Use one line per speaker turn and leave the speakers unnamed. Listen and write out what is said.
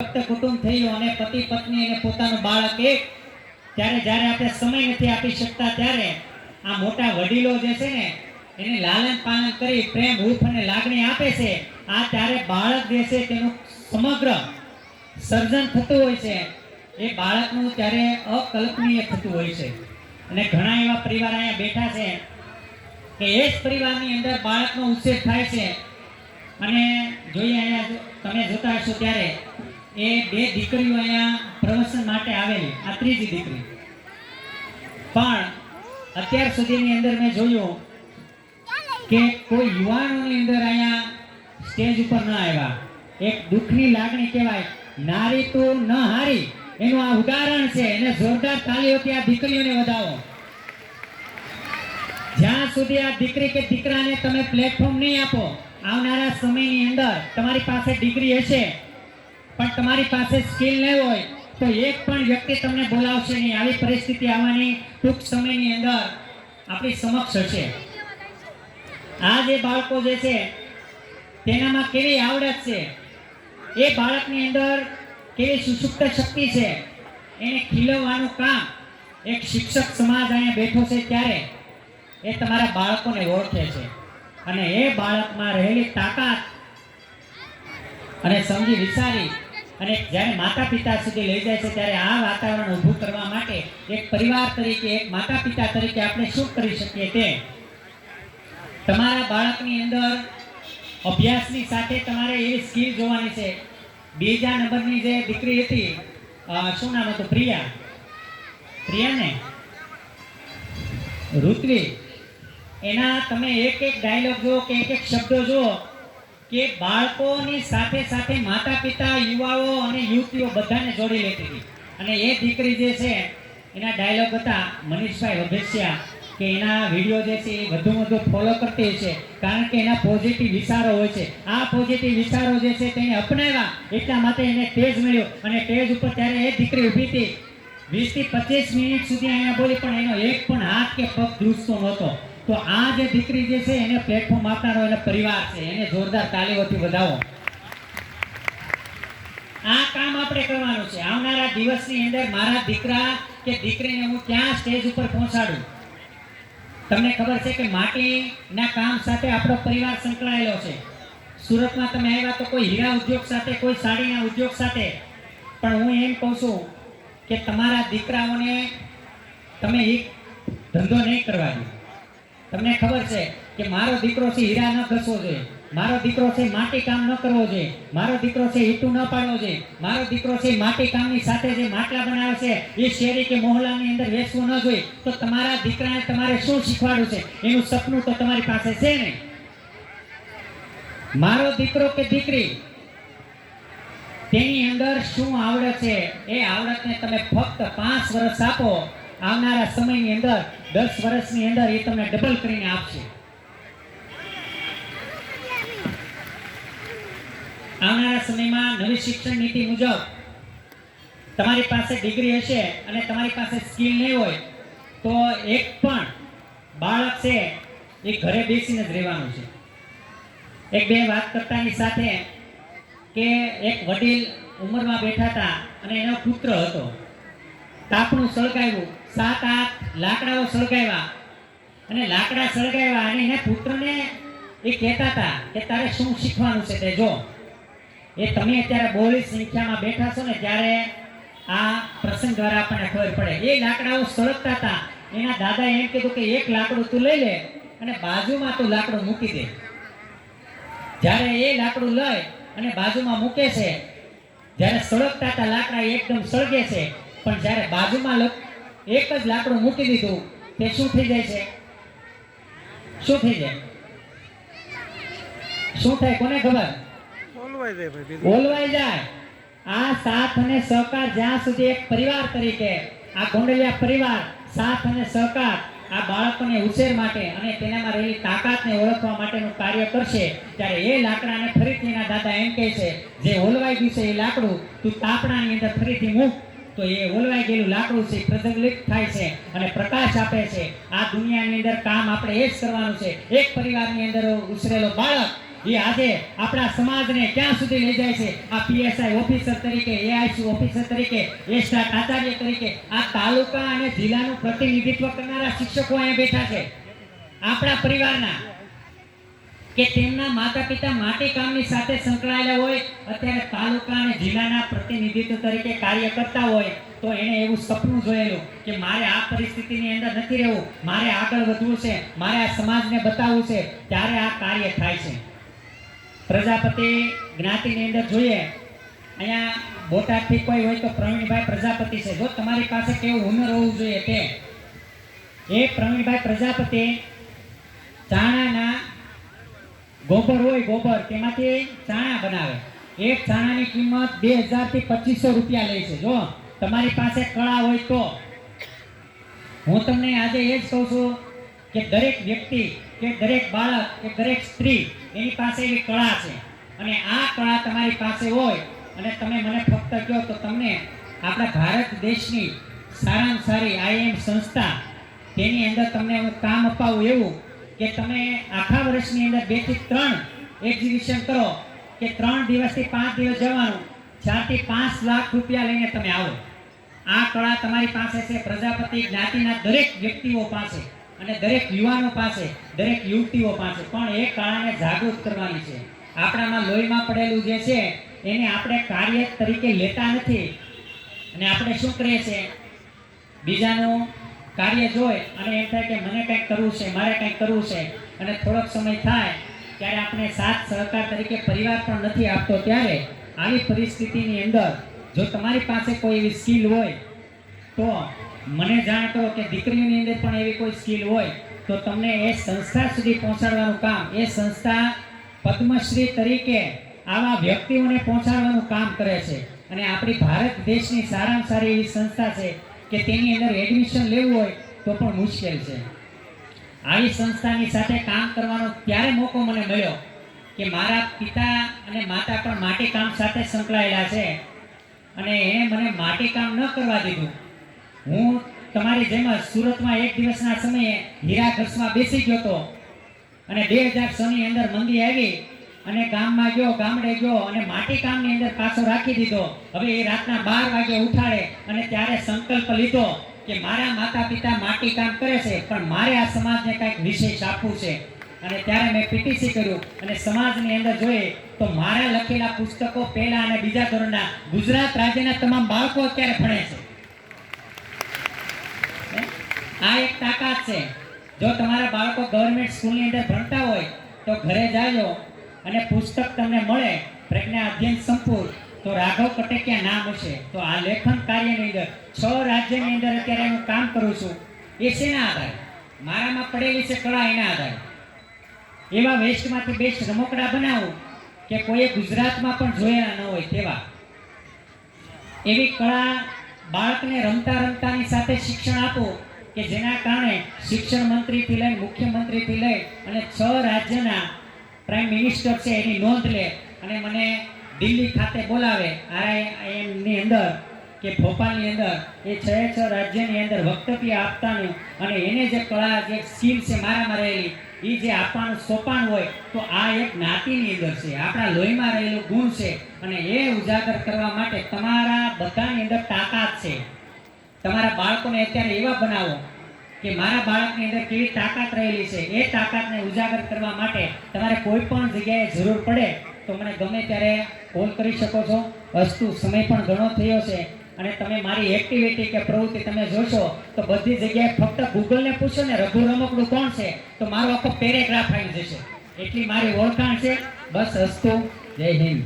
કુટુંબ થયું અને પતિ પત્ની અને પોતાનું બાળક એક, ત્યારે જ્યારે આપણે સમય નથી આપી શકતા ત્યારે આ મોટા વડીલો જે છે ને એને લાલન પાલન કરી પ્રેમ હૂફ અને લાગણી આપે છે. આ ત્યારે બાળક જે છે તેનું સમગ્ર સર્જન થતું હોય છે. એ બાળકનું ત્યારે અકલ્પનીય થતું હોય છે. અને ઘણા એવા પરિવાર અહીંયા બેઠા છે કે એ જ પરિવારની અંદર બાળકનો ઉછેર થાય છે. અને જોઈએ અહીંયા તમે જોતા હશો ત્યારે એ બે દીકરીઓ અહીંયા પ્રવચન માટે આવેલી, આ ત્રીજી દીકરી. પણ અત્યાર સુધીની અંદર મેં જોયું કે કોઈ યુવાનોની અંદર અહીંયા સ્ટેજ ઉપર ન આવ્યા. એક દુઃખની લાગણી કહેવાય, નારી તો ન હારી, એનું આ ઉદાહરણ છે. એને જોરદાર તાળીઓથી આ દીકરીઓને વધાવો. જ્યાં સુધી આ દીકરી કે દીકરાને તમે પ્લેટફોર્મ નહીં આપો, આવનારા સમયની અંદર તમારી પાસે ડિગ્રી હશે પણ તમારી પાસે સ્કિલ નહીં હોય તો એક પણ વ્યક્તિ તમને બોલાવશે નહીં. આવી પરિસ્થિતિ આવવાની ટૂંક સમયની અંદર આપણી સમક્ષ હશે. આ જે બાળકો જે છે તેનામાં કેવી આવડત છે, એ બાળકની અંદર કેવી સુષુપ્ત શક્તિ છે, એને ખીલવવાનું કામ એક શિક્ષક સમાજ અહીંયા બેઠો છે ત્યારે એ તમારા બાળકોને ઓળખે છે. અને એ બાળકમાં રહેલી તાકાત અને સમજી વિચારી અને જ્યારે માતા પિતા સુધી લઈ જાય છે ત્યારે આ વાતાવરણ ઊભું કરવા માટે એક પરિવાર તરીકે, એક માતા પિતા તરીકે આપણે શું કરી શકીએ તે તમારા બાળકની અંદર અભ્યાસની સાથે તમારે એવી સ્કિલ જોવાની છે. બીજા નંબરની જે દીકરી હતી, શું નામ હતું? પ્રિયા ને ઋત્વી, એના તમે એક એક ડાયલોગ જુઓ કે એક એક શબ્દો જુઓ કે બાળકોની સાથે સાથે માતા પિતા, યુવાઓ અને યુવતીઓ બધાને જોડી લેતી હતી. અને એ દીકરી જે છે એના ડાયલોગ હતા મનીષભાઈ વઘેસિયા, કે એના વિડીયો જે છે એ વધુ ફોલો કરતી હોય છે કારણ કે એના પોઝિટિવ વિચારો હોય છે. આ પોઝિટિવ વિચારો જે છે તેને અપનાવ્યા એટલા માટે એને તેજ મળ્યો. અને તેજ ઉપર ત્યારે એ દીકરી ઊભી હતી 20 થી 25 મિનિટ સુધી અહીંયા બોલી પણ એનો એક પણ હાથ કે પગ ધ્રુજતો નહોતો. તો આ જે દીકરી જે છે એને પ્લેટફોર્મ આપનારો એનો પરિવાર છે, એને જોરદાર તાળીઓથી વધાવો. આ કામ આપણે કરવાનું છે. આવનારા દિવસની અંદર મારા દીકરા કે દીકરીને હું ક્યાં સ્ટેજ ઉપર પહોંચાડું. તમને ખબર છે કે માટીના કામ સાથે આપણો પરિવાર સંકળાયેલો છે. સુરતમાં તમે આવ્યા તો કોઈ હીરા ઉદ્યોગ સાથે, કોઈ સાડીના ઉદ્યોગ સાથે. પણ હું એમ કહું છું કે તમારા દીકરાઓને તમે એક ધંધો નહીં કરવા દો. તમને ખબર છે કે મારો દીકરો છે હીરા ન ઘસવો જોઈએ, મારો દીકરો છે માટી કામ ન કરવો જોઈએ, મારો દીકરો છે ઈંટું ન પાડવો જોઈએ, મારો દીકરો છે માટી કામની સાથે જે માટલા બનાવે છે એ શેરી કે મોહલ્લાની અંદર વેચવું ન જોઈએ. તો તમારા દીકરાને તમારે શું શીખવાડવું છે? એનું સપનું તો તમારી પાસે છે નહીં. મારો દીકરો કે દીકરી તેની અંદર શું આવડત છે એ આવડતને તમે ફક્ત 5 વર્ષ આપો, આવનારા સમયની અંદર 10 વર્ષની અંદર એ તમને ડબલ કરીને આપશે. આવનારા સમયમાં નવી શિક્ષણ નીતિ મુજબ તમારી પાસે ડિગ્રી હશે અને તમારી પાસે સ્કિલ નહીં હોય તો એક પણ બાળક છે એ ઘરે બેસીને જ રહેવાનું છે. એક બે વાત કરતાની સાથે કે એક વડીલ ઉંમરમાં બેઠા હતા અને એનો પુત્ર હતો. તાપણું સળગાવ્યું, 7-8 લાકડાઓ સળગાવ્યા અને લાકડા સળગાવ્યા અને એના પુત્રને એ કહેતા હતા કે તારે શું શીખવાનું છે તે જો. એ તમે અત્યારે બહોળી સંખ્યામાં બેઠા છો ને ત્યારે આ પ્રસંગ દ્વારા આપણને ખબર પડે. એ લાકડાઓ સળગતા હતા. એના દાદાએ એમ કીધું કે એક લાકડું તું લઈ લે અને બાજુમાં તું લાકડું મૂકી દે. જ્યારે એ લાકડું લઈ અને બાજુમાં મૂકે છે, જ્યારે સળગતા હતા લાકડા એકદમ સળગે છે, પણ જ્યારે બાજુમાં એક જ લાકડું મૂકી દીધું તે શું થઈ જાય છે? શું થઈ જાય? શું થાય કોને ખબર? ઓલવાઈ જાય. આ સાથ અને સહકાર જ્યાં સુધી એક પરિવાર તરીકે આ ગોંડલિયા પરિવાર સાથ અને સહકાર આ બાળકોને ઉછેર માટે અને તેનામાં રહેલી તાકાતને ઓળખવા માટેનું કાર્ય કરશે ત્યારે એ લાકડાને ફરીથી એના દાદા એમ કહે છે જે ઓલવાઈ ગયું છે એ લાકડું તું તાપણાની અંદર ફરીથી મૂક તો એ ઓલવાઈ ગયેલું લાકડું છે પ્રજ્વલિત થાય છે અને પ્રકાશ આપે છે. આ દુનિયાની અંદર કામ આપણે એ જ કરવાનું છે. એક પરિવારની અંદર ઉછરેલો બાળક એ આજે આપણા સમાજને ક્યાં સુધી લઈ જાય છે? આ પીએસઆઈ ઓફિસર તરીકે, એઆઈસી ઓફિસર તરીકે, એસ્ટાટ આચાર્ય તરીકે આ તાલુકા અને જિલ્લાનું પ્રતિનિધિત્વ કરનારા શિક્ષકો અહીંયા બેઠા છે, આપણા પરિવારના, કે તેમના માતા પિતા માટીકામની સાથે સંકળાયેલા હોય, અત્યારે તાલુકા અને જિલ્લાના પ્રતિનિધિત્વ તરીકે કાર્ય કરતા હોય, તો એને એવું સપનું જોયેલું કે મારે આ પરિસ્થિતિની અંદર નથી રહેવું, મારે આગળ વધવું છે, મારે આ સમાજને બતાવવું છે, ત્યારે આ કાર્ય થાય છે. પ્રજાપતિ જ્ઞાતિની અંદર જોઈએ, અહીંયા બોટાદથી કોઈ હોય તો પ્રવીણભાઈ પ્રજાપતિ છે. જો તમારી પાસે કેવું હુનર હોવું જોઈએ તે, એ પ્રવીણભાઈ પ્રજાપતિ ચાણાના ગોબર હોય, ગોબર તેમાંથી ચાણા બનાવે. એક ચાણાની કિંમત 2000 થી 2500 રૂપિયા લે છે. જો તમારી પાસે કળા હોય તો. હું તમને આજે એ જ કહું છું કે દરેક વ્યક્તિ કે દરેક બાળક કે દરેક સ્ત્રી એની પાસે એવી કળા છે, અને આ કળા તમારી પાસે હોય અને તમે મને ફક્ત કહો તો તમને આપણા ભારત દેશની સારામાં સારી આઈએમ સંસ્થા તેની અંદર તમને હું કામ અપાવું એવું કે તમે આખા વર્ષની અંદર 2 થી 3 એક્ઝિબિશન કરો, કે 3 દિવસથી 5 દિવસ જવાનું, 4 થી 5 લાખ રૂપિયા લઈને તમે આવો. આ કળા તમારી પાસે છે. પ્રજાપતિ જ્ઞાતિના દરેક વ્યક્તિઓ પાસે અને દરેક યુવાનો પાસે, દરેક યુવતીઓ પાસે, પણ એ કળાને જાગૃત કરવાની છે. આપણામાં લોહીમાં પડેલું જે છે એને આપણે કાર્ય તરીકે લેતા નથી, અને આપણે શું કરીએ છીએ, બીજાનું કાર્ય જોઈ અને એમ થાય કે મને કંઈક કરવું છે, મારે કંઈક કરવું છે, અને થોડોક સમય થાય ત્યારે આપણે સાથ સહકાર તરીકે પરિવાર પણ નથી આપતો. ત્યારે આવી પરિસ્થિતિની અંદર જો તમારી પાસે કોઈ એવી સ્કિલ હોય તો મને જાણ કરો, કે દીકરીઓની અંદર પણ એવી કોઈ સ્કિલ હોય તો તમને એ સંસ્થા સુધી પહોંચાડવાનું કામ, એ સંસ્થા પદ્મશ્રી તરીકે આવા વ્યક્તિઓને પહોંચાડવાનું કામ કરે છે. અને આપણી ભારત દેશની સારામાં સારી એવી સંસ્થા છે કે તેની અંદર એડમિશન લેવું હોય તો પણ મુશ્કેલ છે. આવી સંસ્થાની સાથે કામ કરવાનો ત્યારે મોકો મને મળ્યો કે મારા પિતા અને માતા પણ માટીકામ સાથે સંકળાયેલા છે, અને એણે મને માટીકામ ન કરવા દીધું. હું તમારી જેમ જ સુરતમાં એક દિવસના સમયે હીરાઘસમાં બેસી ગયો હતો, અને 2006 ની અંદર મંદી આવી અને ગામમાં ગયો, ગામડે ગયો અને માટીકામની અંદર પાછો રાખી દીધો. હવે એ રાતના 12 વાગે ઉઠાડે અને ત્યારે સંકલ્પ લીધો કે મારા માતા પિતા માટીકામ કરે છે, પણ મારે આ સમાજને કંઈક વિશેષ આપવું છે. અને ત્યારે મેં પીટીસી કર્યું, અને સમાજની અંદર જોઈએ તો મારા લખેલા પુસ્તકો પહેલા અને બીજા ધોરણના ગુજરાત રાજ્યના તમામ બાળકો અત્યારે ભણે છે. આ એક તાકાત છે. જો તમારા બાળકો ગવર્મેન્ટ સ્કૂલની અંદર ભણતા હોય તો ઘરે જાજો અને પુસ્તક તમને મળે, પ્રજ્ઞા અધ્યયન સંપૂર, તો રાઘવ કટેકિયા નામ હશે. તો આ લેખન કાર્યની અંદર 6 રાજ્યની અંદર અત્યારે હું કામ કરું છું. એ શેના આધારે? મારામાં પડેલી છે કળા, એના આધારે. એવા વેસ્ટમાંથી બેસ્ટ રમકડા બનાવું કે કોઈએ ગુજરાતમાં પણ જોયેલા ન હોય તેવા. એવી કળા બાળકને રમતા રમતાની સાથે શિક્ષણ આપો કે જેના કારણે શિક્ષણ મંત્રીથી લઈ, મુખ્યમંત્રીથી લઈ અને 6 રાજ્યના પ્રાઇમ મિનિસ્ટર છે એની નોંધ લે અને મને દિલ્હી ખાતે બોલાવે આઈઆઈએમની અંદર કે ભોપાલની અંદર, એ 6 રાજ્યની અંદર વક્તવ્ય આપતાનું, અને એને જે કળા, જે સ્કિલ છે મારામાં રહેલી, એ જે આપવાનું સોપાન હોય તો આ એક જ્ઞાતિની અંદર છે, આપણા લોહીમાં રહેલું ગુણ છે, અને એ ઉજાગર કરવા માટે તમારા બધાની અંદર તાકાત છે. તમારા બાળકોને અત્યારે એવા બનાવો કે મારા બાળકની અંદર કેવી તાકાત રહેલી છે. એ તાકાતને ઉજાગર કરવા માટે તમારે કોઈ પણ જગ્યાએ જરૂર પડે તો મને ગમે ત્યારે કોલ કરી શકો છો. અસ્તુ સમય પણ ઘણો થયો છે, અને તમે મારી એક્ટિવિટી કે પ્રવૃત્તિ તમે જોશો તો બધી જગ્યાએ ફક્ત ગૂગલને પૂછો ને રઘુ રમકડું કોણ છે તો મારો આખો પેરેગ્રાફ આવી જશે. એટલી મારી ઓળખાણ છે. બસ અસ્તુ. જય હિન્દ.